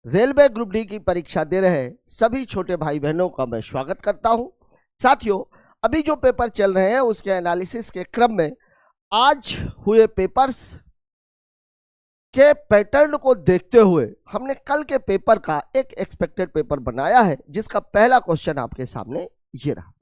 Railway group D की परीक्षा दे रहे सभी छोटे भाई बहनों का मैं स्वागत करता हूं। साथियों, अभी जो पेपर चल रहे हैं उसके एनालिसिस के क्रम में आज हुए पेपर्स के पैटर्न को देखते हुए हमने कल के पेपर का एक एक्सपेक्टेड पेपर बनाया है, जिसका पहला क्वेश्चन आपके सामने ये रहा।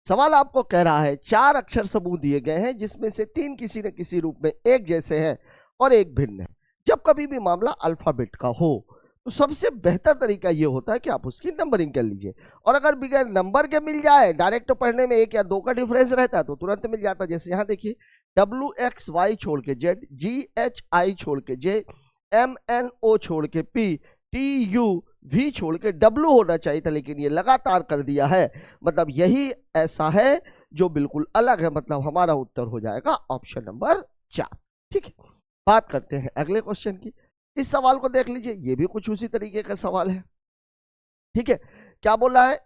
सवाल आपको कह रहा है 4 अक्षर समूह दिए गए हैं जिसमें से 3 किसी न किसी रूप में एक जैसे हैं और एक भिन्न है। जब कभी भी मामला अल्फाबेट का हो तो सबसे बेहतर तरीका ये होता है कि आप उसकी नंबरिंग कर लीजिए, और अगर बगैर नंबर के मिल जाए, डायरेक्ट पढ़ने में 1 या 2 का डिफरेंस रहता है तो तुरंत मिल जाता। जैसे यहाँ देखिए, WXY छोड़ के Z, GHI छोड़ के J, MNO छोड़ के P, TUV छोड़ के W होना चाहिए था, लेकिन ये लगातार कर दिया है। मतलब यही ऐसा है जो बिल्कुल अलग है। मतलब हमारा उत्तर हो जाएगा ऑप्शन नंबर 4। ठीक है, बात करते हैं अगले क्वेश्चन की। इस सवाल को देख लीजिए, ये भी कुछ उसी तरीके का सवाल है। ठीक है, क्या बोला है?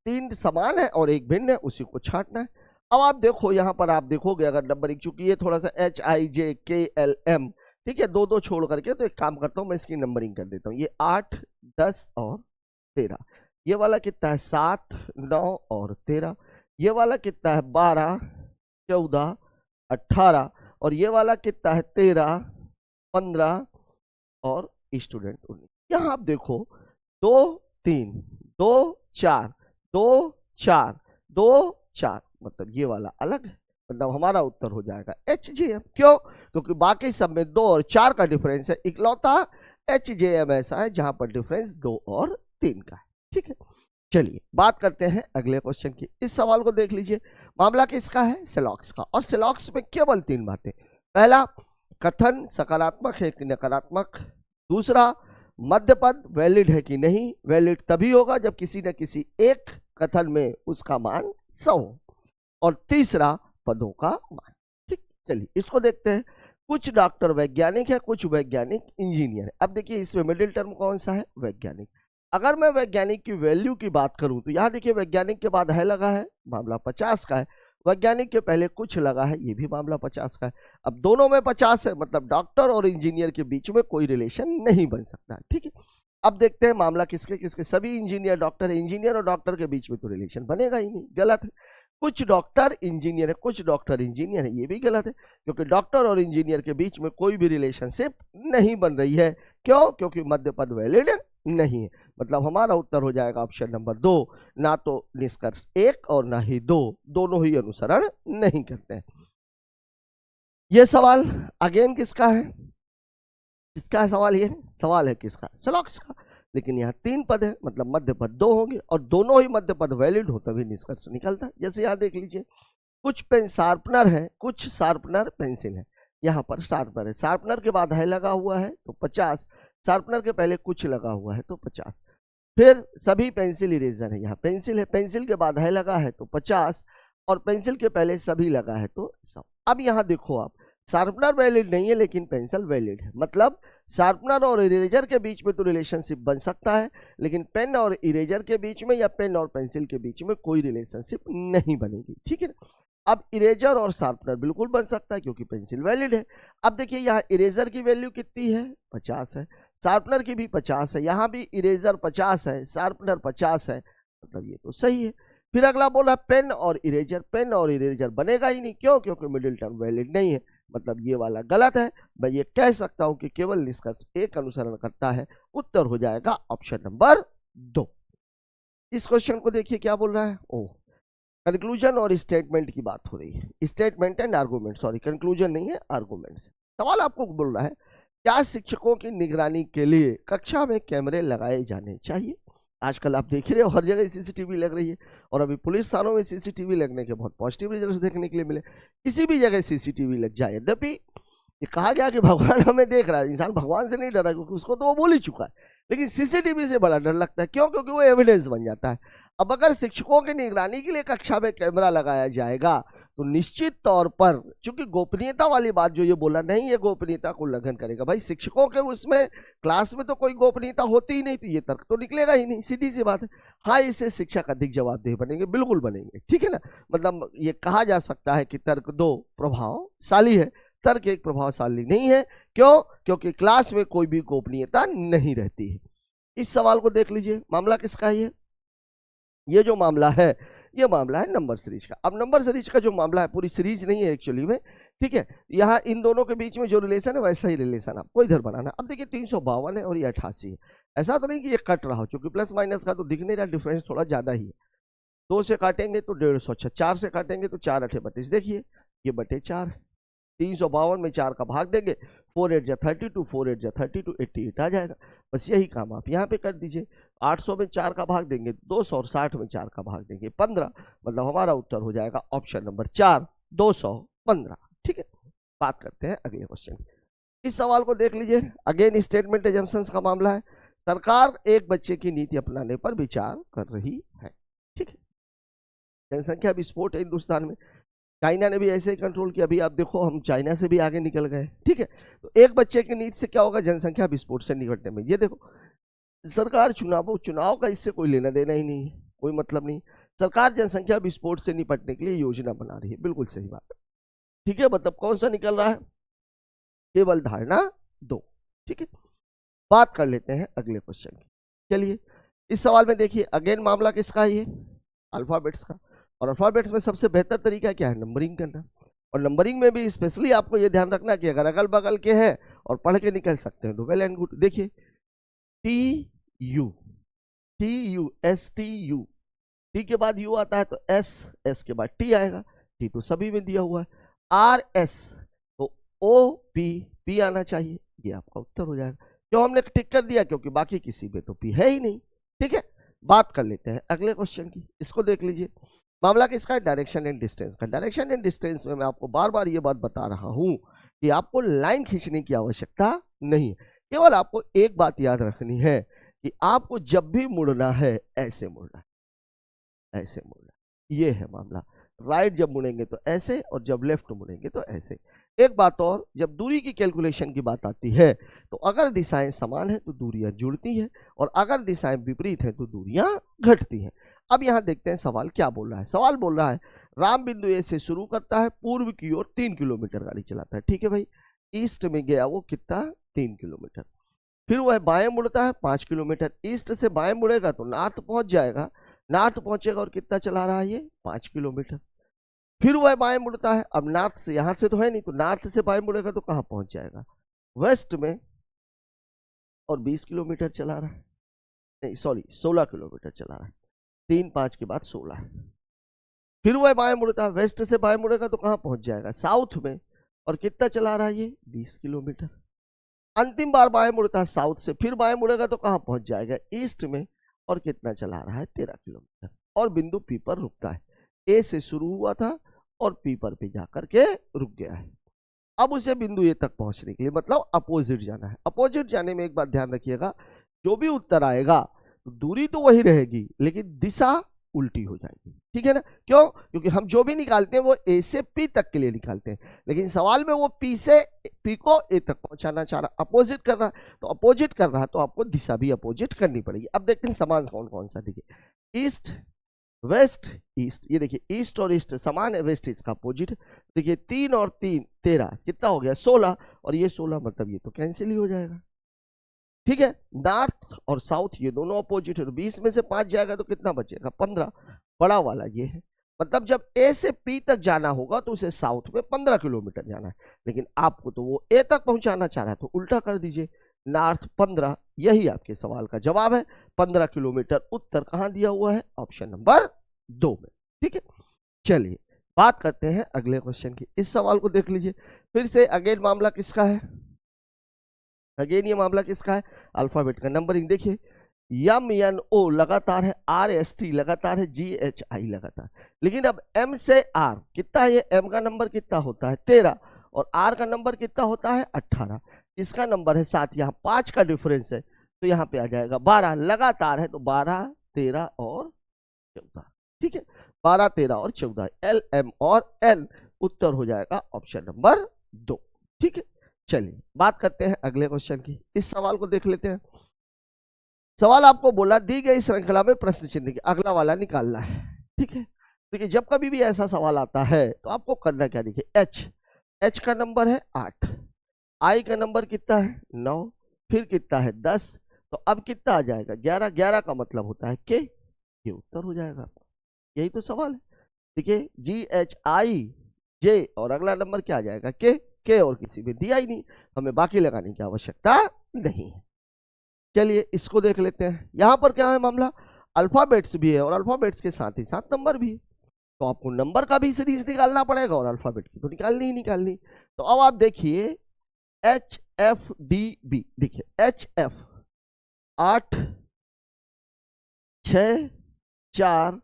3 समान है और एक भिन्न है, उसी को छांटना है। अब आप देखो, यहां पर आप देखोगे अगर नंबरिंग, चूंकि ये थोड़ा सा HIJKLM, ठीक है, 2 छोड़ करके, तो एक काम करता हूं मैं इसकी नंबरिंग कर देता हूं। ये 8, 10 और 13। ये वाला कितना है? 7, 9 और 13। ये वाला कितना है? 12, 14, 18। और ये वाला कितना है? 13, 15 और स्टूडेंट 19। यहां आप देखो 2, 3, 2, 4, 2, 4, 2, 4, मतलब ये वाला अलग है। मतलब हमारा उत्तर हो जाएगा HJM। क्यों? क्योंकि बाकी सब में 2 और 4 का डिफरेंस है, इकलौता HJM ऐसा है जहां पर डिफरेंस 2 और 3 का है। ठीक है, चलिए बात करते हैं अगले क्वेश्चन की। इस सवाल को देख लीजिए, मामला किसका है? सेलॉक्स का। और सेलॉक्स में केवल 3 बातें। पहला, कथन सकारात्मक है कि नकारात्मक। दूसरा, मध्य पद वैलिड है कि नहीं। वैलिड तभी होगा जब किसी न किसी एक कथन में उसका मान 100 हो। और तीसरा, पदों का मान। ठीक, चलिए इसको देखते हैं। कुछ डॉक्टर वैज्ञानिक है, कुछ वैज्ञानिक इंजीनियर है। अब देखिए इसमें मिडिल टर्म कौन सा है? वैज्ञानिक। अगर मैं वैज्ञानिक की वैल्यू की बात करूं तो यहां देखिए, वैज्ञानिक के बाद है लगा है, मामला 50 का है। वैज्ञानिक के पहले कुछ लगा है, ये भी मामला 50 का है। अब दोनों में 50 है, मतलब डॉक्टर और इंजीनियर के बीच में कोई रिलेशन नहीं बन सकता है। ठीक है, अब देखते हैं मामला किसके किसके। सभी इंजीनियर डॉक्टर है, इंजीनियर और डॉक्टर के बीच में तो रिलेशन बनेगा ही नहीं, गलत है। कुछ डॉक्टर इंजीनियर है, कुछ डॉक्टर इंजीनियर है, ये भी गलत है, क्योंकि डॉक्टर और इंजीनियर के बीच में कोई भी रिलेशनशिप नहीं बन रही है। क्यों? क्योंकि मध्य पद वैलिड नहीं है। मतलब हमारा उत्तर हो जाएगा ऑप्शन नंबर 2। ना तो निष्कर्ष 1 और ना ही 2, दोनों ही अनुसरण नहीं करते हैं। यह सवाल अगेन किसका है? किसका है सवाल? ये सवाल है किसका? सेलॉक्स का। लेकिन यहाँ 3 पद है, मतलब मध्य पद 2 होंगे, और दोनों ही मध्य पद वैलिड हो तभी निष्कर्ष निकलता है। जैसे यहाँ देख लीजिए, कुछ पेन शार्पनर है, कुछ शार्पनर पेंसिल है। यहाँ पर शार्पनर है, शार्पनर के बाद है लगा हुआ है तो 50, शार्पनर के पहले कुछ लगा हुआ है तो 50। फिर सभी पेंसिल इरेजर है, यहाँ पेंसिल है, पेंसिल के बाद है लगा है तो 50, और पेंसिल के पहले सभी लगा है तो 100। अब यहाँ देखो आप, शार्पनर वैलिड नहीं है लेकिन पेंसिल वैलिड है। मतलब शार्पनर और इरेजर के बीच में तो रिलेशनशिप बन सकता है, लेकिन पेन और इरेजर के बीच में या पेन और पेंसिल के बीच में कोई रिलेशनशिप नहीं बनेगी। ठीक है, अब इरेजर और शार्पनर बिल्कुल बन सकता है क्योंकि पेंसिल वैलिड है। अब देखिए यहाँ इरेजर की वैल्यू कितनी है? 50 है। शार्पनर की भी 50 है, यहाँ भी इरेजर 50 है, शार्पनर 50 है, मतलब ये तो सही है। फिर अगला बोला पेन और इरेजर। पेन और इरेजर बनेगा ही नहीं। क्यों? क्योंकि मिडिल टर्म वैलिड नहीं है, मतलब ये वाला गलत है। मैं ये कह सकता हूं कि केवल निष्कर्ष 1 अनुसरण करता है। उत्तर हो जाएगा ऑप्शन नंबर 2। इस क्वेश्चन को देखिए क्या बोल रहा है। ओह, कंक्लूजन और स्टेटमेंट की बात हो रही है। Statement and argument, sorry conclusion नहीं है, आर्गूमेंट है। सवाल आपको बोल रहा है, क्या शिक्षकों की निगरानी के लिए कक्षा में कैमरे लगाए जाने चाहिए? आजकल आप देख रहे हो हर जगह सीसीटीवी लग रही है, और अभी पुलिस थानों में सीसीटीवी लगने के बहुत पॉजिटिव रिजल्ट देखने के लिए मिले। किसी भी जगह सीसीटीवी लग जाए, यद्यपि ये कहा गया कि भगवान हमें देख रहा है, इंसान भगवान से नहीं डरा क्योंकि उसको तो वो बोल ही चुका है, लेकिन सीसीटीवी से बड़ा डर लगता है। क्यों? क्योंकि वो एविडेंस बन जाता है। अब अगर शिक्षकों की निगरानी के लिए कक्षा में कैमरा लगाया जाएगा तो निश्चित तौर पर, चूंकि गोपनीयता वाली बात जो ये बोला नहीं, ये गोपनीयता को उल्लंघन करेगा। भाई शिक्षकों के उसमें क्लास में तो कोई गोपनीयता होती ही नहीं, तो ये तर्क तो निकलेगा ही नहीं, सीधी सी बात है। हाँ, इससे शिक्षक अधिक जवाबदेह बनेंगे, बिल्कुल बनेंगे। ठीक है ना, मतलब ये कहा जा सकता है कि तर्क 2 प्रभावशाली है, तर्क 1 प्रभावशाली नहीं है। क्यों? क्योंकि क्लास में कोई भी गोपनीयता नहीं रहती है। इस सवाल को देख लीजिए, मामला किसका है ये जो मामला है ये मामला है नंबर सीरीज का। अब नंबर सीरीज का जो मामला है पूरी सीरीज नहीं है एक्चुअली में, ठीक है। यहाँ इन दोनों के बीच में जो रिलेशन है वैसा ही रिलेशन आपको इधर बनाना। अब देखिए 352 है और ये 88 है, ऐसा तो नहीं कि ये कट रहा हो, क्योंकि प्लस माइनस का तो दिख नहीं रहा, डिफरेंस थोड़ा ज्यादा ही है। 2 से काटेंगे तो 150, अच्छा 4 से काटेंगे तो 4 8 32, देखिए ये बटे 4 है। 352 में 4 का भाग देंगे, 4 8 जा 32, 4 8 जा 32, 88 आ जाएगा। बस यही काम आप यहाँ पे कर दीजिए। 800 में 4 का भाग देंगे 200 और 60 में 4 का भाग देंगे 15, मतलब हमारा उत्तर हो जाएगा ऑप्शन नंबर 4, 215। ठीक है, बात करते हैं अगले क्वेश्चन। इस सवाल को देख लीजिए, अगेन स्टेटमेंट एजम्पशंस का मामला है। सरकार एक बच्चे की नीति अपनाने पर विचार कर रही है। ठीक है, जनसंख्या विस्फोट है हिंदुस्तान में, चाइना ने भी ऐसे ही कंट्रोल किया। अभी आप देखो हम चाइना से भी आगे निकल गए। ठीक है, तो एक बच्चे की नीति से क्या होगा, जनसंख्या विस्फोट से निपटने में। ये देखो सरकार चुनाव का इससे कोई लेना देना ही नहीं है, कोई मतलब नहीं। सरकार जनसंख्या विस्फोट से निपटने के लिए योजना बना रही है, बिल्कुल सही बात। ठीक है, मतलब कौन सा निकल रहा है, केवल धारणा 2। ठीक है, बात कर लेते हैं अगले क्वेश्चन की। चलिए इस सवाल में देखिए, अगेन मामला किसका है, ये अल्फाबेट्स का। और अल्फाबेट्स में सबसे बेहतर तरीका क्या है, नंबरिंग करना। और नंबरिंग में भी स्पेशली आपको ये ध्यान रखना कि अगर अगल बगल के हैं और पढ़ के निकल सकते हैं तो वेल एंड गुड। देखिए TU, TU, टी के बाद यू आता है तो एस के बाद टी आएगा, टी तो सभी में दिया हुआ है। RS तो पी आना चाहिए, ये आपका उत्तर हो जाएगा। क्यों हमने टिक कर दिया, क्योंकि बाकी किसी में तो पी है ही नहीं। ठीक है, बात कर लेते हैं अगले क्वेश्चन की। इसको देख लीजिए, मामला किसका है, डायरेक्शन एंड डिस्टेंस का। डायरेक्शन एंड डिस्टेंस में मैं आपको बार बार ये बात बता रहा हूं कि आपको लाइन खींचने की आवश्यकता नहीं है। केवल आपको एक बात याद रखनी है कि आपको जब भी मुड़ना है ऐसे मुड़ना है, ऐसे मुड़ना है। ये है मामला। राइट जब मुड़ेंगे तो ऐसे, और जब लेफ्ट मुड़ेंगे तो ऐसे। एक बात और, जब दूरी की कैलकुलेशन की बात आती है तो अगर दिशाएं समान है तो दूरियां जुड़ती हैं, और अगर दिशाएं विपरीत हैं तो दूरियां घटती हैं। अब यहां देखते हैं सवाल क्या बोल रहा है। सवाल बोल रहा है राम बिंदु ए से शुरू करता है, पूर्व की ओर 3 किलोमीटर गाड़ी चलाता है। ठीक है भाई, ईस्ट में गया वो कितना, 3 किलोमीटर। फिर वह बाएं मुड़ता है 5 किलोमीटर, ईस्ट से बाएं मुड़ेगा तो नॉर्थ पहुंच जाएगा, नॉर्थ पहुंचेगा और कितना चला रहा है ये, 5 किलोमीटर। फिर वह बाएं मुड़ता है, अब नॉर्थ से, यहां से तो है नहीं, तो नॉर्थ से बाएं मुड़ेगा तो कहां पहुंच जाएगा, वेस्ट में, और 20 किलोमीटर चला रहा है, नहीं सॉरी 16 किलोमीटर चला रहा है। 3 5 के बाद 16। फिर वह बाएं मुड़ता है, वेस्ट से बाएं मुड़ेगा तो कहां पहुंच जाएगा, साउथ में, और कितना चला रहा है ये, 20 किलोमीटर। अंतिम बार बाएं मुड़ता है साउथ से, फिर बाएं मुड़ेगा तो कहां पहुंच जाएगा, ईस्ट में, और कितना चला रहा है, 13 किलोमीटर। और बिंदु पी पर रुकता है। ए से शुरू हुआ था और पी पर भी जाकर के रुक गया है। अब उसे बिंदु ए तक पहुंचने के लिए मतलब अपोजिट जाना है। अपोजिट जाने में एक बात ध्यान रखिएगा, जो भी उत्तर आएगा तो दूरी तो वही रहेगी लेकिन दिशा उल्टी हो जाएगी। ठीक है ना, क्यों, क्योंकि हम जो भी निकालते हैं वो ए से पी तक के लिए निकालते हैं, लेकिन सवाल में वो पी से पी को ए तक पहुंचाना चाह रहा, अपोजिट कर रहा, तो अपोजिट कर रहा तो आपको दिशा भी अपोजिट करनी पड़ेगी। अब देखते हैं समान कौन कौन सा, देखिए ईस्ट वेस्ट ईस्ट, ये देखिए ईस्ट और ईस्ट समान है, वेस्ट इसका अपोजिट। देखिए 3 और 3 13, कितना हो गया 16, और ये 16, मतलब ये तो कैंसिल ही हो जाएगा। ठीक है, नॉर्थ और साउथ ये दोनों अपोजिट है, तो 20 में से 5 जाएगा तो कितना बचेगा, 15। बड़ा वाला ये है, मतलब जब ए से पी तक जाना होगा तो उसे साउथ में 15 किलोमीटर जाना है, लेकिन आपको तो वो ए तक पहुंचाना चाह रहा है तो उल्टा कर दीजिए, नॉर्थ 15। यही आपके सवाल का जवाब है, 15 किलोमीटर। उत्तर कहां दिया हुआ है, ऑप्शन नंबर 2 में। ठीक है, चलिए बात करते हैं अगले क्वेश्चन की। इस सवाल को देख लीजिए फिर से, अगेन मामला किसका है, अगेन ये मामला किसका है, अल्फाबेट का। नंबरिंग देखिए, MNO लगातार है, RST लगातार है, GHI लगातार। लेकिन अब M से R कितना है, ये M का नंबर कितना होता है 13, और R का नंबर कितना होता है 18, इसका नंबर है 7, यहाँ 5 का डिफरेंस है तो यहाँ पे आ जाएगा 12। लगातार है तो 12 13 और 14। ठीक है, 12 13 और 14, LM और N, उत्तर हो जाएगा ऑप्शन नंबर 2। ठीक है, चलिए बात करते हैं अगले क्वेश्चन की। इस सवाल को देख लेते हैं। सवाल आपको बोला दी गई श्रृंखला में प्रश्न चिन्ह की अगला वाला निकालना है। ठीक है, देखिए जब कभी भी ऐसा सवाल आता है तो आपको करना क्या, देखिए H का नंबर है 8, I का नंबर कितना है 9, फिर कितना है 10, तो तो अब कितना आ जाएगा 11, 11 का मतलब होता है के, ये उत्तर हो जाएगा। यही तो सवाल है। देखिए GHIJ और अगला नंबर क्या आ जाएगा के और किसी में दिया ही नहीं, हमें बाकी लगाने की आवश्यकता नहीं है। चलिए इसको देख लेते हैं। यहां पर क्या है मामला, अल्फाबेट्स भी है और अल्फाबेट्स के साथ ही साथ नंबर भी है, तो आपको नंबर का भी सीरीज निकालना पड़ेगा और अल्फाबेट की तो निकालनी ही निकालनी। तो अब आप देखिए HFDB, देखिए HF 8 6 4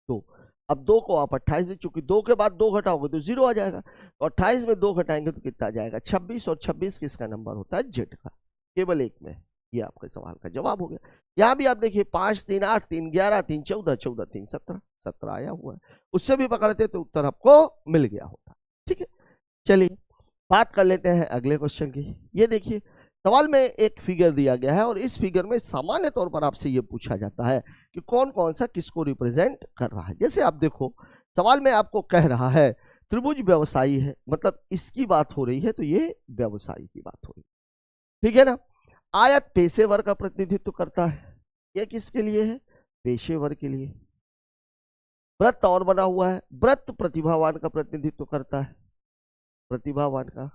2, अब 2 को आप 28 से, चूंकि 2 के बाद 2 घटाओगे तो 0 आ जाएगा, तो 28 में 2 घटाएंगे तो कितना आ जाएगा 26, और 26 किसका नंबर होता है जेड का, केवल एक में। ये आपके सवाल का जवाब हो गया। यहां भी आप देखिए 5 3 8 3 11 3 14 14 3 17 17 आया हुआ है, उससे भी पकड़ते तो उत्तर आपको मिल गया होता। ठीक है, चलिए बात कर लेते हैं अगले क्वेश्चन की। ये देखिए सवाल में एक फिगर दिया गया है और इस फिगर में सामान्य तौर पर आपसे ये पूछा जाता है कि कौन कौन सा किसको रिप्रेजेंट कर रहा है। जैसे आप देखो सवाल में आपको कह रहा है त्रिभुज व्यवसायी है, मतलब इसकी बात हो रही है तो ये व्यवसायी की बात हो रही है, ठीक है ना। आयत पेशेवर का प्रतिनिधित्व करता है, ये किसके लिए है, पेशेवर के लिए। वृत्त और बना हुआ है, वृत्त प्रतिभावान का प्रतिनिधित्व करता है, प्रतिभावान का।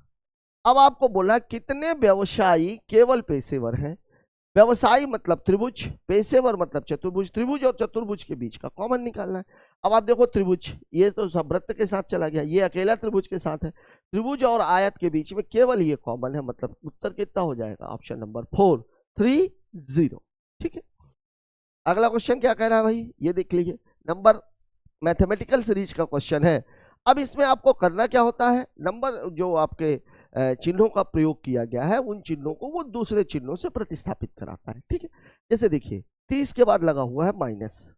अब आपको बोला कितने व्यवसायी केवल पेशेवर हैं, व्यवसायी मतलब त्रिभुज, पेशेवर मतलब चतुर्भुज, त्रिभुज और चतुर्भुज के बीच का कॉमन निकालना है। अब आप देखो त्रिभुज ये तो सब वृत्त के साथ चला गया, ये अकेला त्रिभुज के साथ है, त्रिभुज और आयत के बीच में केवल ये कॉमन है, मतलब उत्तर कितना हो जाएगा ऑप्शन नंबर 4 3 0। ठीक है, अगला क्वेश्चन क्या कह रहा है भाई, ये देख लीजिए, नंबर मैथमेटिकल सीरीज का क्वेश्चन है। अब इसमें आपको करना क्या होता है, नंबर जो आपके चिन्हों का प्रयोग किया गया है उन चिन्हों को वो दूसरे चिन्हों से प्रतिस्थापित कराता है। ठीक है, जैसे देखिए 30 के बाद लगा हुआ है माइनस,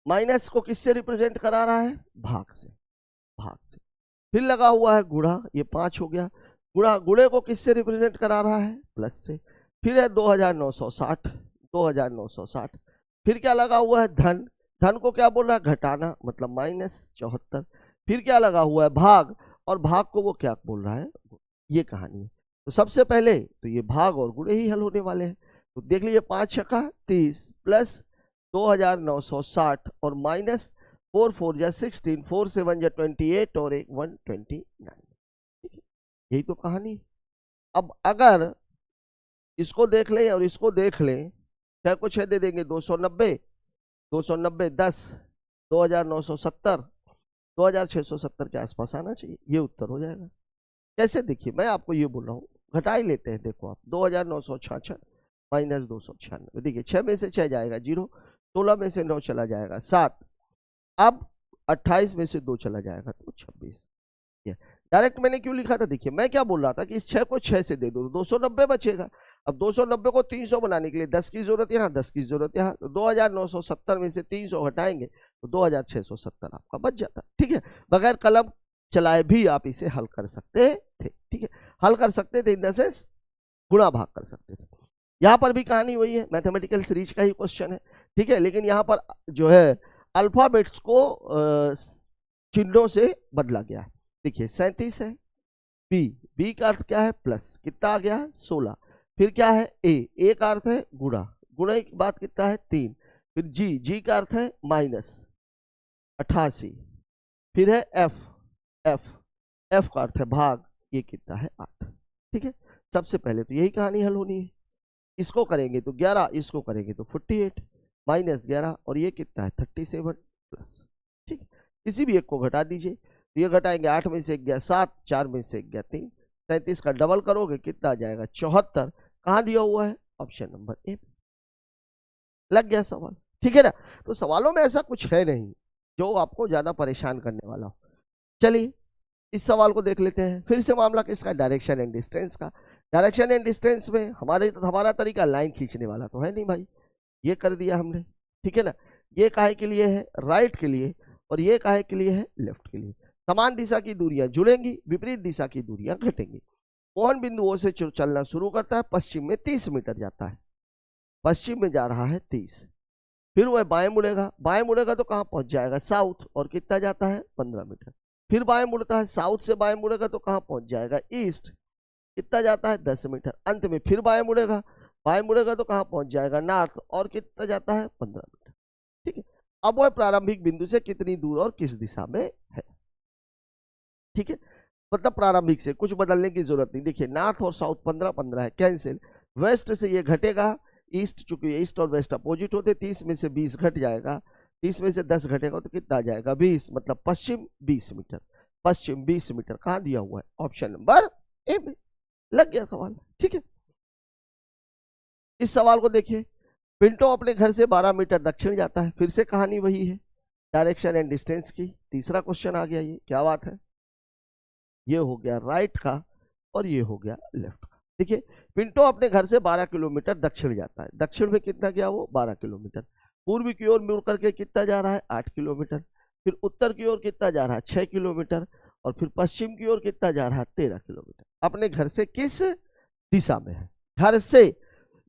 माइनस को किससे रिप्रेजेंट करा रहा है, भाग से, भाग से। फिर लगा हुआ है गुणा, ये 5 हो गया, गुणा, गुणे को किससे रिप्रेजेंट करा रहा है, प्लस से। फिर है 2960, 2960। फिर क्या लगा हुआ है धन, धन को क्या बोल रहा है, घटाना, मतलब माइनस 74। फिर क्या लगा हुआ है भाग, और भाग को वो क्या बोल रहा है, ये कहानी है। तो सबसे पहले तो ये भाग और गुणे ही हल होने वाले हैं। तो देख लीजिए 5 छक्का 30 प्लस 2960 और माइनस 4 4 जा 16, 4 7 जा 28 और 1 129। ठीक है, यही तो कहानी। अब अगर इसको देख ले और इसको देख ले, क्या कुछ है, दे देंगे 290 290 10 2970 2670 के आसपास आना चाहिए, ये उत्तर हो जाएगा। कैसे, देखिए मैं आपको ये बोल रहा हूँ, घटा ही लेते हैं। देखो आप 2966 माइनस 296, देखिए 6 में से 6 जाएगा 0, 16 में से 9 चला जाएगा 7, अब 28 में से 2 चला जाएगा तो 26। डायरेक्ट मैंने क्यों लिखा था, देखिए मैं क्या बोल रहा था कि इस 6 को 6 से दे दो 290 बचेगा। अब 290 को 300 बनाने के लिए 10 की जरूरत यहाँ, 10 की जरूरत यहाँ, तो 2970 में से 300 हटाएंगे तो 2670 आपका बच जाता। ठीक है, बगैर कलम चलाए भी आप इसे हल कर सकते थे। ठीक है, हल कर सकते थे इन द सेंस गुणा भाग कर सकते थे। यहाँ पर भी कहानी वही है, मैथमेटिकल सीरीज का ही क्वेश्चन है। ठीक है, लेकिन यहाँ पर जो है अल्फाबेट्स को चिन्हों से बदला गया है। देखिए 37 है, बी का अर्थ क्या है, प्लस, कितना आ गया 16। फिर क्या है ए का अर्थ है गुणा, गुणा की बात कितना है 3। फिर जी का अर्थ है माइनस 88। फिर है एफ का अर्थ है भाग, ये कितना है 8। ठीक है, सबसे पहले तो यही कहानी हल होनी है। इसको करेंगे तो 11, इसको करेंगे तो 48 माइनस 11 और ये कितना है 37 प्लस। ठीक है, किसी भी एक को घटा दीजिए, तो ये घटाएंगे 8 में से 1 गया 7, 4 में से 1 गया 3, 37 का डबल करोगे कितना आ जाएगा 74। कहाँ दिया हुआ है, ऑप्शन नंबर ए। लग गया सवाल, ठीक है ना। तो सवालों में ऐसा कुछ है नहीं जो आपको ज्यादा परेशान करने वाला हो। चलिए इस सवाल को देख लेते हैं। फिर से मामला किसका, डायरेक्शन एंड डिस्टेंस का। डायरेक्शन एंड डिस्टेंस में हमारा तरीका लाइन खींचने वाला तो है नहीं भाई, ये कर दिया हमने। ठीक है ना, ये काहे के लिए है, राइट के लिए, और ये काहे के लिए है, लेफ्ट के लिए। समान दिशा की दूरियां जुड़ेंगी, विपरीत दिशा की दूरियां घटेंगी। कौन बिंदुओं से चलना शुरू करता है, पश्चिम में 30 मीटर जाता है, पश्चिम में जा रहा है 30। फिर वह बाएं मुड़ेगा, बाएं मुड़ेगा तो कहां पहुंच जाएगा, साउथ, और कितना जाता है 15 मीटर। फिर बाएं मुड़ता है, साउथ से बाएं मुड़ेगा तो कहां पहुंच जाएगा, ईस्ट, कितना जाता है 10 मीटर। अंत में फिर बाएं मुड़ेगा, बाएं मुड़ेगा तो कहाँ पहुंच जाएगा, नॉर्थ, और कितना जाता है 15 मीटर। ठीक है, अब वह प्रारंभिक बिंदु से कितनी दूर और किस दिशा में है। ठीक है, मतलब प्रारंभिक से कुछ बदलने की जरूरत नहीं। देखिए नॉर्थ और साउथ 15-15 है, कैंसिल। वेस्ट से ये घटेगा, ईस्ट, चूंकि ईस्ट और वेस्ट अपोजिट होते, 30 में से 20 घट जाएगा, 30 में से 10 घटेगा तो कितना आ जाएगा 20, मतलब पश्चिम 20 मीटर। पश्चिम 20 मीटर कहाँ दिया हुआ है, ऑप्शन नंबर ए में। लग गया सवाल। ठीक है, इस सवाल को देखिए, पिंटो अपने घर से 12 मीटर दक्षिण जाता है। फिर से कहानी वही है, डायरेक्शन एंड डिस्टेंस की। तीसरा क्वेश्चन आ गया, ये क्या बात है, ये हो गया राइट का और ये हो गया लेफ्ट का। देखिए पिंटो अपने घर से 12 किलोमीटर दक्षिण जाता है। दक्षिण में कितना गया वो 12 किलोमीटर। पूर्व की ओर मुड़ करके कितना जा रहा है 8 किलोमीटर। फिर उत्तर की ओर कितना जा रहा है 6 किलोमीटर। और फिर पश्चिम की ओर कितना जा रहा है 13 किलोमीटर। अपने घर से किस दिशा में है, घर से।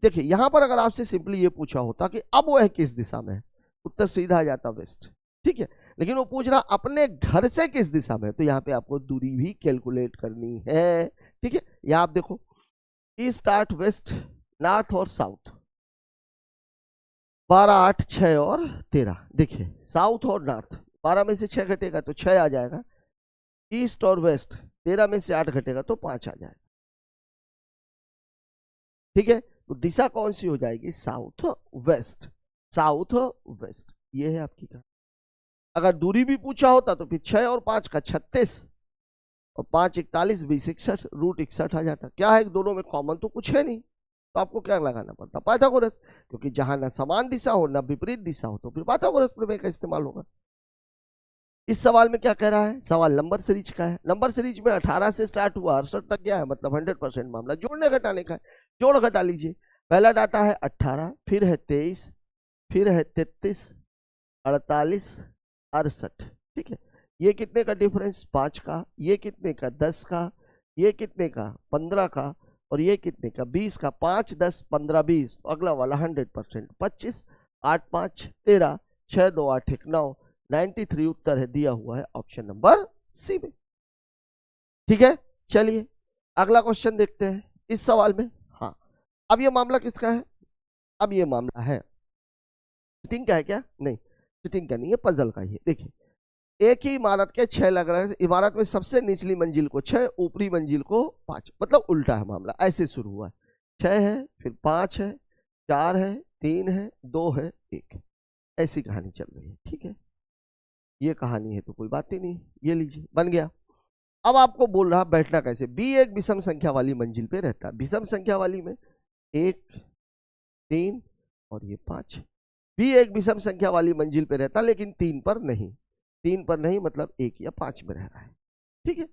देखिए यहां पर अगर आपसे सिंपली ये पूछा होता कि अब वह किस दिशा में है, उत्तर सीधा आ जाता वेस्ट। ठीक है, लेकिन वो पूछ रहा अपने घर से किस दिशा में है, तो यहाँ पे आपको दूरी भी कैलकुलेट करनी है। ठीक है, यहाँ आप देखो ईस्ट 8 वेस्ट, नॉर्थ और साउथ, 12 8 6 और 13। देखिए साउथ और नॉर्थ 12 में से 6 घटेगा तो 6 आ जाएगा। ईस्ट और वेस्ट 13 में से 8 घटेगा तो 5 आ जाएगा। ठीक है, तो दिशा कौन सी हो जाएगी, साउथ वेस्ट। साउथ वेस्ट ये है आपकी कहानी। अगर दूरी भी पूछा होता तो फिर 6 और 5 का 36 और 5 41 20 61, रूट 61 आ जाता। क्या है दोनों में कॉमन तो कुछ है नहीं, तो आपको क्या लगाना पड़ता पाइथागोरस, क्योंकि जहां ना समान दिशा हो ना विपरीत दिशा हो तो फिर पाइथागोरस प्रमेय का इस्तेमाल होगा। इस सवाल में क्या कह रहा है, सवाल नंबर सीरीज का है। नंबर सीरीज में 18 से स्टार्ट हुआ 68 तक गया है, मतलब 100% मामला जोड़ने घटाने का है। जोड़ घटा लीजिए, पहला डाटा है 18, फिर है 23, फिर है 33, 48, 68। ठीक है, ये कितने का डिफरेंस 5 का, ये कितने का 10 का, ये कितने का 15 का, और ये कितने का 20 का। 5 10 15 20, अगला वाला 100%, 25 8 5 13, 6 2 8 1 9, 93 उत्तर है, दिया हुआ है ऑप्शन नंबर सी में। ठीक है, चलिए अगला क्वेश्चन देखते हैं इस सवाल में। हाँ, अब ये मामला किसका है, अब ये मामला है चीटिंग का है क्या, नहीं चीटिंग का नहीं है, पजल का ही है। देखिए एक ही इमारत के 6 लग रहे हैं, इमारत में सबसे निचली मंजिल को 6, ऊपरी मंजिल को 5, मतलब उल्टा है मामला। ऐसे शुरू हुआ है, 6 है, फिर 5 है, 4 है, 3 है, 2 है, 1 है, ऐसी कहानी चल रही है। ठीक है, ये कहानी है तो कोई बात ही नहीं, ये लीजिए बन गया। अब आपको बोल रहा बैठना कैसे। बी एक विषम संख्या वाली मंजिल पे रहता है, विषम संख्या वाली में 1 3 और ये 5। बी एक विषम संख्या वाली मंजिल पे रहता लेकिन 3 पर नहीं, 3 पर नहीं मतलब 1 या 5 में रह रहा है। ठीक है,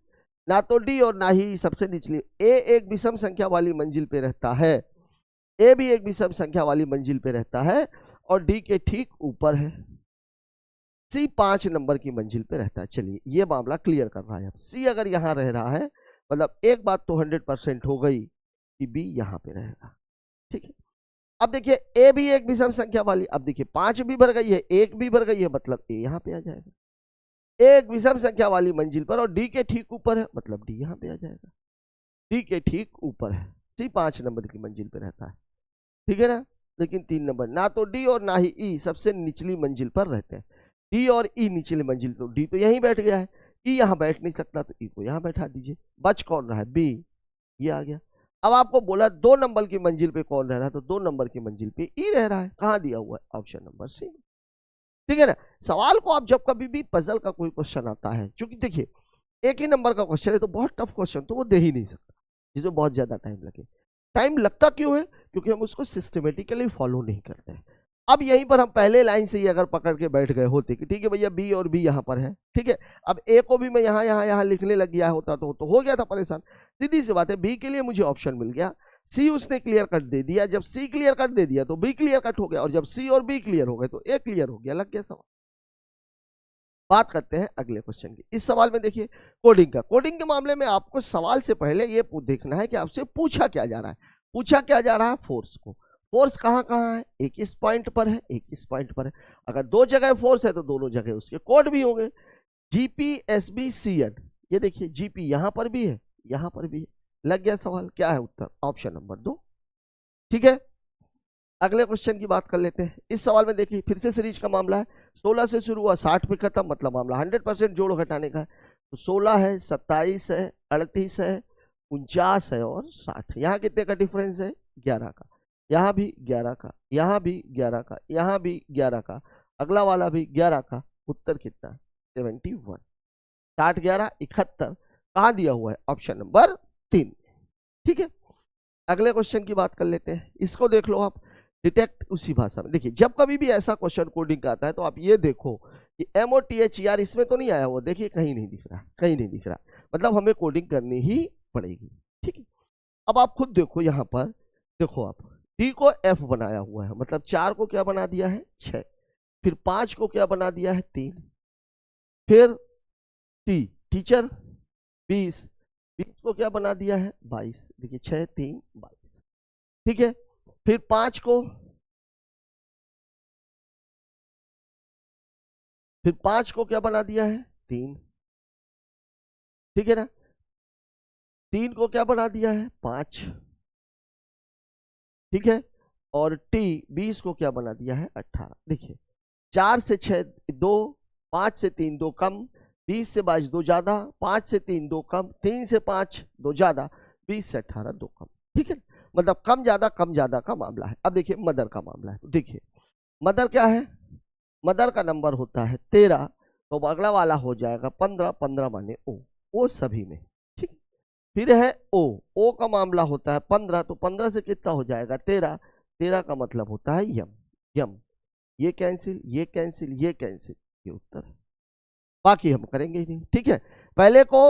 ना तो डी और ना ही सबसे निचली। ए एक विषम संख्या वाली मंजिल पे रहता है, ए भी एक विषम संख्या वाली मंजिल पे रहता है और डी के ठीक ऊपर है। सी 5 नंबर की मंजिल पे रहता है। चलिए ये मामला क्लियर कर रहा है। अब सी अगर यहां रह रहा है मतलब एक बात तो 100% हो गई कि बी यहां पे रहेगा। ठीक है, अब देखिए ए भी एक विषम संख्या वाली, अब देखिए 5 भी भर गई है, 1 भी भर गई है, मतलब ए यहां पे आ जाएगा। एक विषम संख्या वाली मंजिल पर और डी के ठीक ऊपर है, मतलब डी यहां पे आ जाएगा। डी के ठीक ऊपर है, सी 5 नंबर की मंजिल पे रहता है। ठीक है ना, लेकिन 3 नंबर ना तो डी और ना ही ई सबसे निचली मंजिल पर रहते हैं। डी और ई निचली मंजिल, तो डी तो यहीं बैठ गया है, ई यहां बैठ नहीं सकता तो ई को यहां बैठा दीजिए। बच कौन रहा है, बी, ये आ गया। अब आपको बोला 2 नंबर की मंजिल पे कौन रह रहा है, तो 2 नंबर की मंजिल पे ई रह रहा है। कहां दिया हुआ है, ऑप्शन नंबर सी। ठीक है ना, सवाल को आप जब कभी भी पजल का कोई क्वेश्चन आता है, क्योंकि देखिए एक ही नंबर का क्वेश्चन है तो बहुत टफ क्वेश्चन तो वो दे ही नहीं सकता, जिसमें बहुत ज्यादा टाइम लगे। टाइम लगता क्यों है, क्योंकि हम उसको सिस्टमेटिकली फॉलो नहीं करते हैं। अब यहीं पर हम पहले लाइन से ही अगर पकड़ के बैठ गए होते कि ठीक है भैया बी और बी यहाँ पर है, ठीक है, अब ए को भी मैं यहाँ यहाँ यहाँ लिखने लग गया होता तो हो गया था परेशान। सीधी सी बात है, बी के लिए मुझे ऑप्शन मिल गया, सी उसने क्लियर कट दे दिया, जब सी क्लियर कट दे दिया तो बी क्लियर कट हो गया, और जब सी और बी क्लियर हो गए तो ए क्लियर हो गया, लग गया सवाल। बात करते हैं अगले क्वेश्चन की। इस सवाल में देखिए कोडिंग का, कोडिंग के मामले में आपको सवाल से पहले ये देखना है कि आपसे पूछा क्या जा रहा है। पूछा क्या जा रहा है, फोर्स को। फोर्स कहाँ कहाँ है, एक इस पॉइंट पर है, एक इस पॉइंट पर है। अगर 2 जगह फोर्स है तो दोनों जगह उसके कोड भी होंगे, जीपी एसबी सीएन। ये देखिए जीपी यहां पर भी है, यहां पर भी है, लग गया सवाल। क्या है उत्तर, ऑप्शन नंबर 2। ठीक है, अगले क्वेश्चन की बात कर लेते हैं। इस सवाल में देखिए फिर से सीरीज का मामला है, 16 से शुरू हुआ 60 पे खत्म, मतलब मामला 100% जोड़ घटाने का है। तो 16 है, 27 है, 38 है, 49 है और 60। यहाँ कितने का डिफरेंस है? 11 का। यहाँ भी 11 का, यहाँ भी 11 का, यहाँ भी 11 का, अगला वाला भी 11 का। उत्तर कितना? 71। 60 11 71 कहाँ दिया हुआ है? Option number 3। ठीक है, अगले क्वेश्चन की बात कर लेते हैं। इसको देख लो आप, डिटेक्ट उसी भाषा में। देखिए जब कभी भी ऐसा क्वेश्चन कोडिंग का आता है तो आप ये देखो कि MOTHER इसमें तो नहीं आया हुआ, देखिए कहीं नहीं दिख रहा, कहीं नहीं दिख रहा, मतलब हमें कोडिंग करनी ही पड़ेगी। ठीक है, अब आप खुद देखो, यहाँ पर देखो आप D को F बनाया हुआ है, मतलब 4 को क्या बना दिया है? 6, फिर 5 को क्या बना दिया है? 3, फिर T टीचर 20 को क्या बना दिया है? 22। देखिए 6 3 22। ठीक है, फिर 5 को, फिर 5 को क्या बना दिया है? 3। ठीक है ना, 3 को क्या बना दिया है? 5। ठीक है, और T 20 को क्या बना दिया है? 18। देखिए 4 से 6 2, 5 से 3 2 कम, 20 से 22 2 ज्यादा, 5 से 3 2 कम, 3 से 5 2 ज्यादा, 20 से 18 2 कम। ठीक है, मतलब कम ज्यादा का मामला है। अब देखिए मदर का मामला है, तो देखिए मदर क्या है? मदर का नंबर होता है 13, तो अगला वाला हो जाएगा 15, 15 माने ओ सभी में। ठीक, फिर है ओ का मामला होता है 15, तो 15 से कितना हो जाएगा? 13, 13 का मतलब होता है यम, ये कैंसिल, ये कैंसिल, ये कैंसिल, ये उत्तर है। बाकी हम करेंगे ही नहीं। ठीक है, पहले को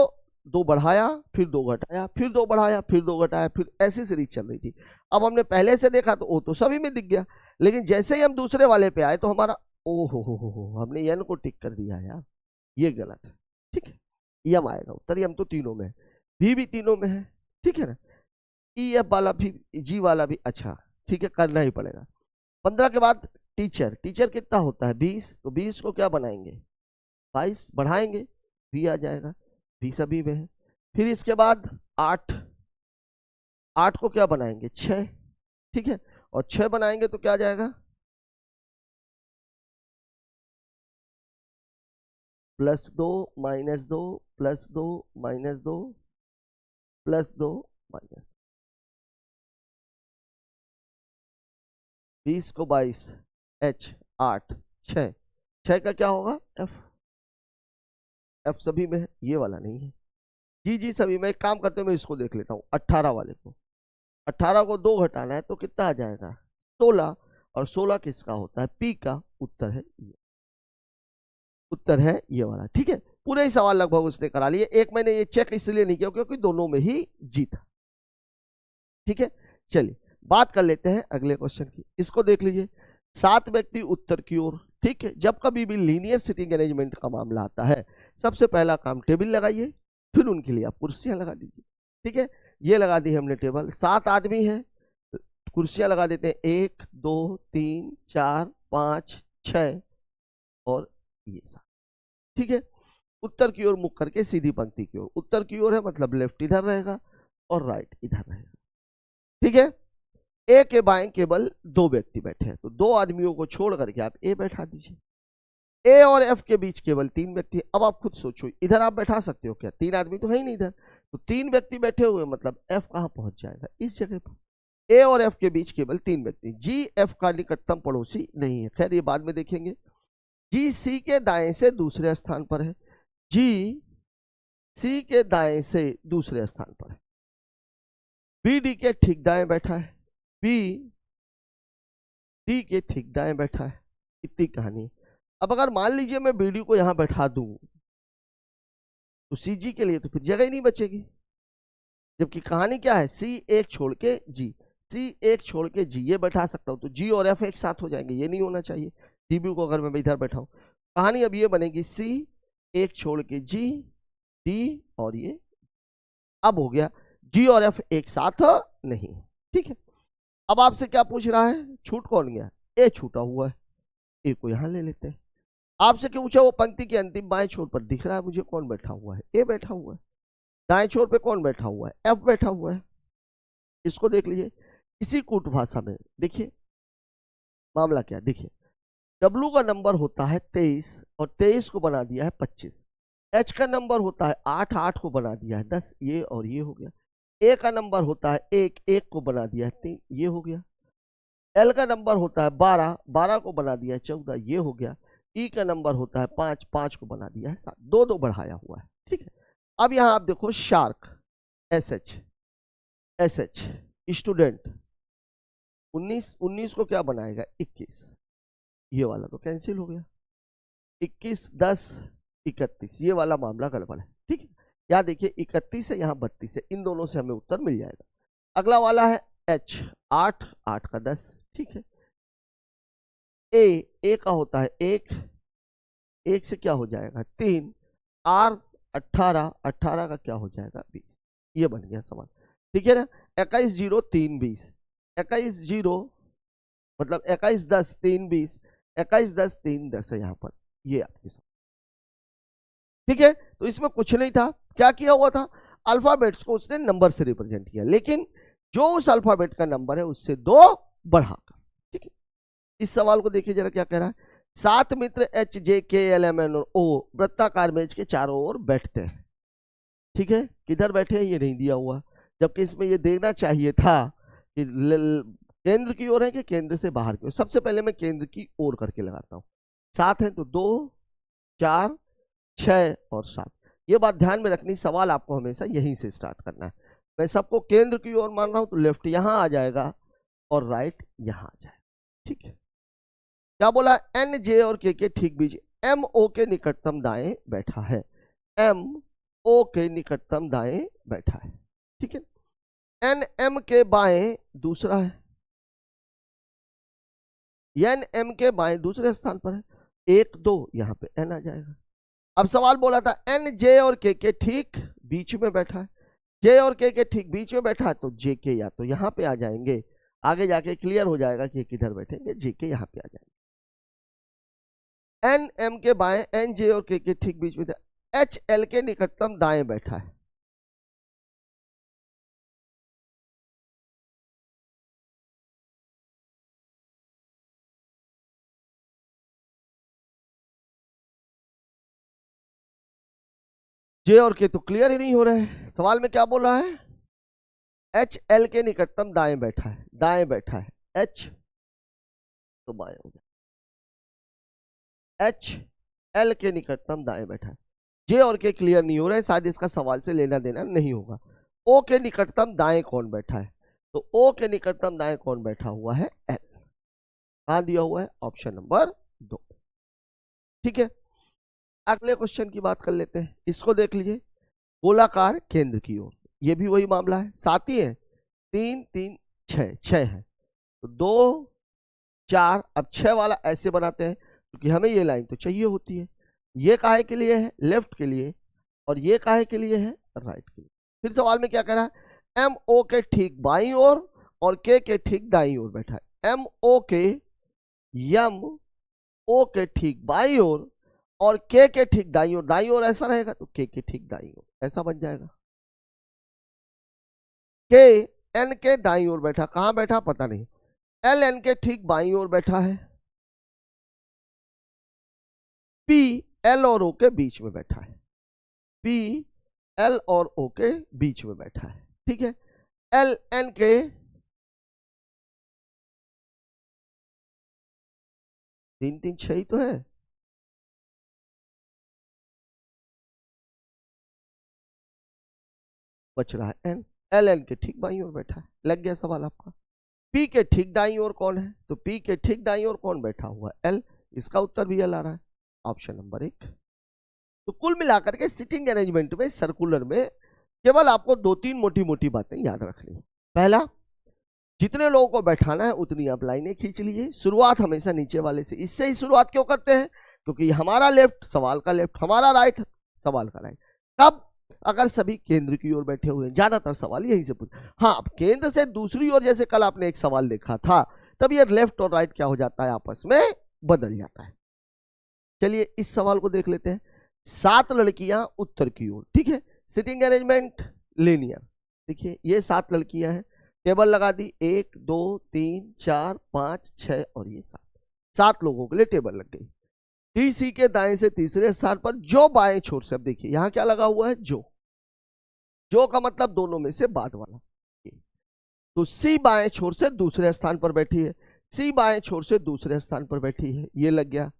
2 बढ़ाया, फिर 2 घटाया, फिर 2 बढ़ाया, फिर 2 घटाया, फिर ऐसी सीरीज चल रही थी। अब हमने पहले से देखा तो ओ तो सभी में दिख गया, लेकिन जैसे ही हम दूसरे वाले पे आए तो हमारा ओ हो हमने एन को टिक कर दिया यार, ये गलत है। ठीक है, यम आएगा उत्तर, यम तो तीनों में है, भी तीनों में है। ठीक है ना, ई एफ वाला भी, जी वाला भी। अच्छा ठीक है, करना ही पड़ेगा। 15 के बाद टीचर कितना होता है? 20, तो 20 को क्या बनाएंगे? 22 बढ़ाएंगे, भी आ जाएगा, भी सभी में है। फिर इसके बाद 8 को क्या बनाएंगे? 6। ठीक है, और 6 बनाएंगे तो क्या आ जाएगा? +2 -2 +2 -2 +2 -2, 20 को 22 H 8 6, 6 का क्या होगा? F सभी में है, ये वाला नहीं है। जी सभी में। एक काम करते हैं, मैं इसको देख लेता हूँ 18 वाले को। 18 को 2 घटाना है तो कितना आ जाएगा? 16, और 16 किसका होता है? P का। उत्तर है ये, उत्तर है ये वाला। ठीक है, पूरे ही सवाल लगभग उसने करा लिए। एक मैंने ये चेक इसलिए नहीं किया क्योंकि दोनों में ही जी था। ठीक है, चलिए बात कर लेते हैं अगले क्वेश्चन की। इसको देख लीजिए, 7 व्यक्ति उत्तर की ओर। ठीक है, जब कभी भी लीनियर सीटिंग अरेंजमेंट का मामला आता है, सबसे पहला काम टेबल लगाइए, फिर उनके लिए आप कुर्सियां लगा दीजिए। ठीक है, ये लगा दी हमने टेबल। 7 आदमी हैं, कुर्सियां लगा देते हैं, 1 2 3 4 5 6 और ये 7। ठीक है, उत्तर की ओर मुख करके सीधी पंक्ति की ओर। उत्तर की ओर है मतलब लेफ्ट इधर रहेगा और राइट इधर रहेगा। ठीक है, ए के बाएं केवल 2 व्यक्ति बैठे हैं, तो 2 आदमियों को छोड़ करके आप ए बैठा दीजिए। ए और एफ के बीच केवल 3 व्यक्ति। अब आप खुद सोचो, इधर आप बैठा सकते हो क्या? 3 आदमी तो है ही नहीं इधर, तो 3 व्यक्ति बैठे हुए, मतलब एफ कहां पहुंच जाएगा? इस जगह पर। ए और एफ के बीच केवल 3 व्यक्ति। जी एफ का निकटतम पड़ोसी नहीं है, खैर ये बाद में देखेंगे। जी सी के दाएं से दूसरे स्थान पर है, जी सी के दाएं से दूसरे स्थान पर है। बी डी के ठीक दाएं बैठा है, बी डी के ठीक दाएं बैठा है। इतनी कहानी। अब अगर मान लीजिए मैं बी डी को यहां बैठा दूं तो सी जी के लिए तो फिर जगह ही नहीं बचेगी, जबकि कहानी क्या है? सी एक छोड़ के जी, सी एक छोड़ के जी, ये बैठा सकता हूं, तो जी और एफ एक साथ हो जाएंगे, ये नहीं होना चाहिए। डीबी को अगर मैं इधर बैठाऊं, कहानी अब ये बनेगी, सी एक छोड़ के जी, डी और ये। अब हो गया जी और एफ एक साथ नहीं। ठीक है, अब आपसे क्या पूछ रहा है? छूट कौन गया? ए छूटा हुआ है, ए को यहां ले लेते हैं। आपसे क्यों पूछा? वो पंक्ति के अंतिम बाएं छोर पर दिख रहा है मुझे कौन बैठा हुआ है? ए बैठा हुआ है। दाएं छोर पे कौन बैठा हुआ है? एफ बैठा हुआ है। इसको देख लीजिए, इसी कूट भाषा में देखिए, मामला क्या है देखिए, डब्लू का नंबर होता है 23 और 23 को बना दिया है 25। एच का नंबर होता है 8, 8 को बना दिया है 10, ये और ये हो गया। ए का नंबर होता है 1, 1 को बना दिया है 3, ये हो गया। एल का नंबर होता है 12, 12 को बना दिया है 14, ये हो गया। ई का नंबर होता है 5, 5 को बना दिया है 7, 2 2 बढ़ाया हुआ है, ठीक है। अब यहां आप देखो shark, S H, S H, student 19, 19 को क्या बनाएगा 21, ये वाला तो कैंसिल हो गया। 21, 10, 31, ये वाला मामला गड़बड़ है, ठीक है। यहाँ देखिए 31 है, यहाँ 32 है, इन दोनों से हमें उत्तर मिल जाएगा। अगला वाला है एच, 8, 8 का 10, ठीक है। ए का होता है 1, 1 से क्या हो जाएगा 3, आर 18, 18 का क्या हो जाएगा 20, ये बन गया सवाल, ठीक है ना। 21 0 3 20, 21 0 मतलब 21 10 3 20, 21 10 3 10 है यहाँ पर, ये आपके साथ, ठीक है। तो इसमें कुछ नहीं था, क्या किया हुआ था, अल्फाबेट्स को उसने नंबर से रिप्रेजेंट किया, लेकिन जो उस अल्फाबेट का नंबर है उससे 2 बढ़ाकर, ठीक है। इस सवाल को देखिए जरा क्या कह रहा है। 7 मित्र एच जे के एल एम एन और ओ वृत्ताकार मेज के चारों ओर बैठते हैं, ठीक है। किधर बैठे हैं ये नहीं दिया हुआ, जबकि इसमें ये देना चाहिए था कि केंद्र की ओर है कि केंद्र से बाहर की ओर। सबसे पहले मैं केंद्र की ओर करके लगाता हूं। 7 है तो 2, 4, 6 और 7, ये बात ध्यान में रखनी, सवाल आपको हमेशा यहीं से स्टार्ट करना है। मैं सबको केंद्र की ओर मान रहा हूं तो लेफ्ट यहां आ जाएगा और राइट यहां आ जाएगा, ठीक है। क्या बोला, एन जे और के ठीक बीच एम ओ के निकटतम दाएं बैठा है, एम ओ के निकटतम दाएं बैठा है, ठीक है। एन एम के बाएं दूसरा है, एन एम के बाएं दूसरे स्थान पर है, 1 2 यहां पे एन आ जाएगा। अब सवाल बोला था एन जे और के ठीक बीच में बैठा है, जे और के ठीक बीच में बैठा है तो जे के या तो यहां पे आ जाएंगे, आगे जाके क्लियर हो जाएगा कि किधर बैठेंगे, जे के यहां पे आ जाएंगे। एन एम के बाएं, एन जे और के ठीक बीच में था, एच एल के निकटतम दाएं बैठा है, जे और के तो क्लियर ही नहीं हो रहे हैं। सवाल में क्या बोल रहा है, एच एल के निकटतम दाएं बैठा है, दाएं बैठा है, एच तो बाएं हो गया, एच एल के निकटतम दाएं बैठा है। जे और के क्लियर नहीं हो रहे, शायद इसका सवाल से लेना देना नहीं होगा। ओ के निकटतम दाएं कौन बैठा है, तो ओ के निकटतम दाएं कौन बैठा हुआ है, एल, कहां दिया हुआ है, ऑप्शन नंबर 2, ठीक है। अगले क्वेश्चन की बात कर लेते हैं, इसको देख लीजिए, गोलाकार केंद्र की ओर, ये भी वही मामला है, 7 ही है, 3 3 6, 6 है तो 2 4, अब 6 वाला ऐसे बनाते हैं क्योंकि हमें ये लाइन तो चाहिए होती है। ये काहे के लिए है, लेफ्ट के लिए, और ये काहे के लिए है, राइट के लिए। फिर सवाल में क्या कह रहा है, एम ओ के ठीक बाईं ओर और के ठीक दाईं ओर बैठा है, एम ओ के यम ओ के ठीक बाईं ओर और के ठीक दाईं ओर, दाईं ओर ऐसा रहेगा तो के ठीक दाईं ओर ऐसा बन जाएगा। के एन के दाईं ओर बैठा, कहां बैठा पता नहीं, एल एन के ठीक बाईं ओर बैठा है, पी एल और ओ के बीच में बैठा है, पी एल और ओ के बीच में बैठा है, ठीक है। एल एन के तीन तीन 6 ही तो है, बच रहा है एन, एल एन के ठीक बाईं ओर बैठा है, लग गया सवाल आपका। पी के ठीक दाईं ओर कौन है, तो पी के ठीक दाईं ओर कौन बैठा हुआ है, एल, इसका उत्तर भी एल आ रहा है, ऑप्शन नंबर 1। तो कुल मिलाकर के सिटिंग अरेंजमेंट में, सर्कुलर में केवल आपको 2-3 मोटी मोटी बातें याद रखनी है। पहला, जितने लोगों को बैठाना है उतनी आप लाइनें खींच लीजिए, शुरुआत हमेशा नीचे वाले से। इससे ही शुरुआत क्यों करते हैं, क्योंकि हमारा लेफ्ट सवाल का लेफ्ट, हमारा राइट सवाल का राइट। कब, अगर सभी केंद्र की ओर बैठे हुए हैं, ज्यादातर सवाल यहीं से पूछ, हाँ अब केंद्र से दूसरी ओर, जैसे कल आपने एक सवाल देखा था, तब ये लेफ्ट और राइट क्या हो जाता है, आपस में बदल जाता है। चलिए इस सवाल को देख लेते हैं। 7 लड़कियां उत्तर की ओर, ठीक है, सिटिंग अरेंजमेंट लीनियर। देखिए ये 7 लड़कियां हैं, टेबल लगा दी, 1 2 3 4 5 6 और ये 7 लोगों के लिए टेबल लग गई। डी सी के दाएं से तीसरे स्थान पर जो बाएं छोर से, अब देखिए यहां क्या लगा हुआ है, जो का मतलब दोनों में से बाद वाला। तो सी बाएं छोर से दूसरे स्थान पर बैठी है, सी बाएं छोर से दूसरे स्थान पर बैठी है, ये लग गया।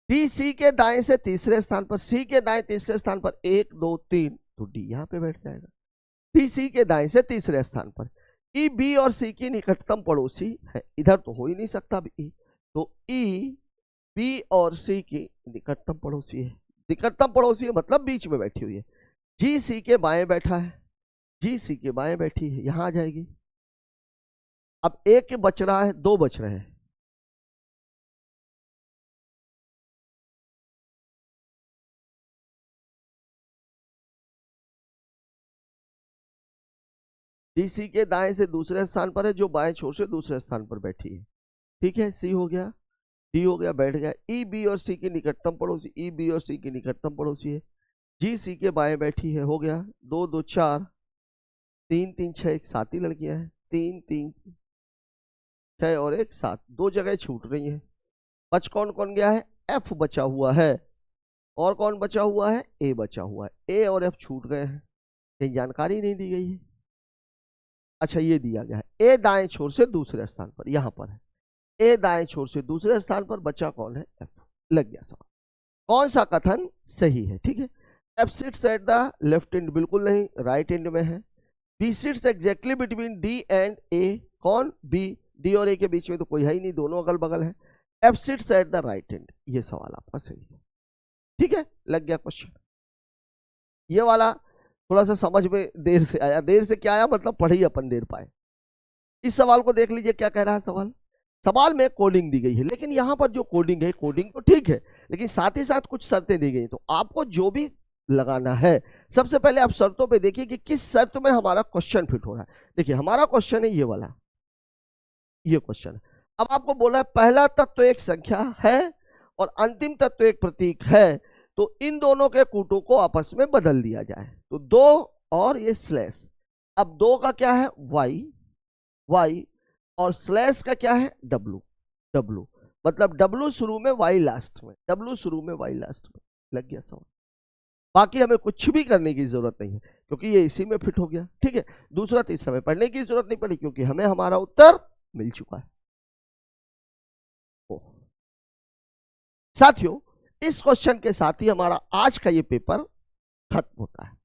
डी सी के दाएं से तीसरे स्थान पर, सी के दाएं तीसरे स्थान पर 1 2 3, तो डी यहां पे बैठ जाएगा। डी सी के दाएं से तीसरे स्थान पर ई बी और सी की निकटतम पड़ोसी है, इधर तो हो ही नहीं सकता ई, तो ई बी और सी की निकटतम पड़ोसी है। निकटतम पड़ोसी है मतलब बीच में बैठी हुई है। जी सी के बाएं बैठा है, जी सी के बाएं बैठी है, यहां आ जाएगी। अब एक बच रहा है, 2 बच रहे हैं। डीसी के दाएं से दूसरे स्थान पर है, जो बाएं छोर से दूसरे स्थान पर बैठी है, ठीक है। सी हो गया, डी हो गया, बैठ गया। ई बी और सी की निकटतम पड़ोसी, ई बी और सी की निकटतम पड़ोसी है। जी सी के बाएं बैठी है, हो गया। 2 2 4 3 3 6, एक 7 ही लड़कियां हैं, 3 3 6 और एक 7, 2 जगह छूट रही है। बच कौन कौन गया है, एफ बचा हुआ है, और कौन बचा हुआ है, ए बचा हुआ है। ए और एफ छूट गए हैं, कहीं जानकारी नहीं दी गई है। अच्छा ये दिया गया है, ए दाएं छोर से दूसरे स्थान पर, यहां पर है ए दाएं छोर से दूसरे स्थान पर, बचा कौन है, एफ। लग गया सवाल, कौन सा कथन सही है, ठीक है। F sits at the left end, बिल्कुल नहीं, राइट एंड में है। B sits exactly between D and A, कौन, बी, डी और ए के बीच में तो कोई है ही नहीं, दोनों अगल बगल है। F sits at the right and, ये सवाल आपका सही है, ठीक है। लग गया क्वेश्चन। ये वाला थोड़ा सा समझ में देर से आया, देर से क्या आया मतलब पढ़े ही अपन देर पाए। इस सवाल को देख लीजिए क्या कह रहा है सवाल में कोडिंग दी गई है, लेकिन यहां पर जो कोडिंग है, कोडिंग तो ठीक है, लेकिन साथ ही साथ कुछ शर्तें दी गई। तो आपको जो भी लगाना है, सबसे पहले आप शर्तों पे देखिए कि किस शर्त में हमारा क्वेश्चन फिट हो रहा है। देखिए हमारा क्वेश्चन है ये वाला, ये क्वेश्चन है। अब आपको बोला है पहला तत्व एक संख्या है और अंतिम तत्व एक प्रतीक है, तो इन दोनों के कूटों को आपस में बदल दिया जाए। तो 2 और ये स्लैश, अब 2 का क्या है, y, और स्लैश का क्या है, w, मतलब w शुरू में y लास्ट में, w शुरू में y लास्ट में। लग गया सवाल। बाकी हमें कुछ भी करने की जरूरत नहीं है, क्योंकि ये इसी में फिट हो गया, ठीक है। दूसरा तीसरा में पढ़ने की जरूरत नहीं पड़ी, क्योंकि हमें हमारा उत्तर मिल चुका है। साथियों, इस क्वेश्चन के साथ ही हमारा आज का ये पेपर खत्म होता है।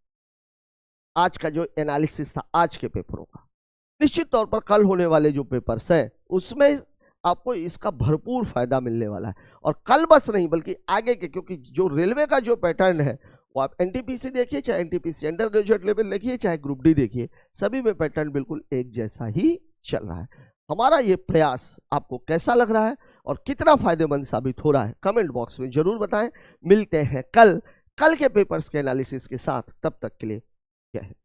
आज का जो एनालिसिस था आज के पेपरों का, निश्चित तौर पर कल होने वाले जो पेपर्स हैं उसमें आपको इसका भरपूर फायदा मिलने वाला है। और कल बस नहीं बल्कि आगे के, क्योंकि जो रेलवे का जो पैटर्न है वो आप एनटीपीसी देखिए, चाहे एनटीपीसी अंडर ग्रेजुएट लेवल देखिए, चाहे ग्रुप डी देखिए, सभी में पैटर्न बिल्कुल एक जैसा ही चल रहा है। हमारा ये प्रयास आपको कैसा लग रहा है और कितना फायदेमंद साबित हो रहा है, कमेंट बॉक्स में जरूर बताएं। मिलते हैं कल के पेपर्स के एनालिसिस के साथ, तब तक के लिए जय हिंद।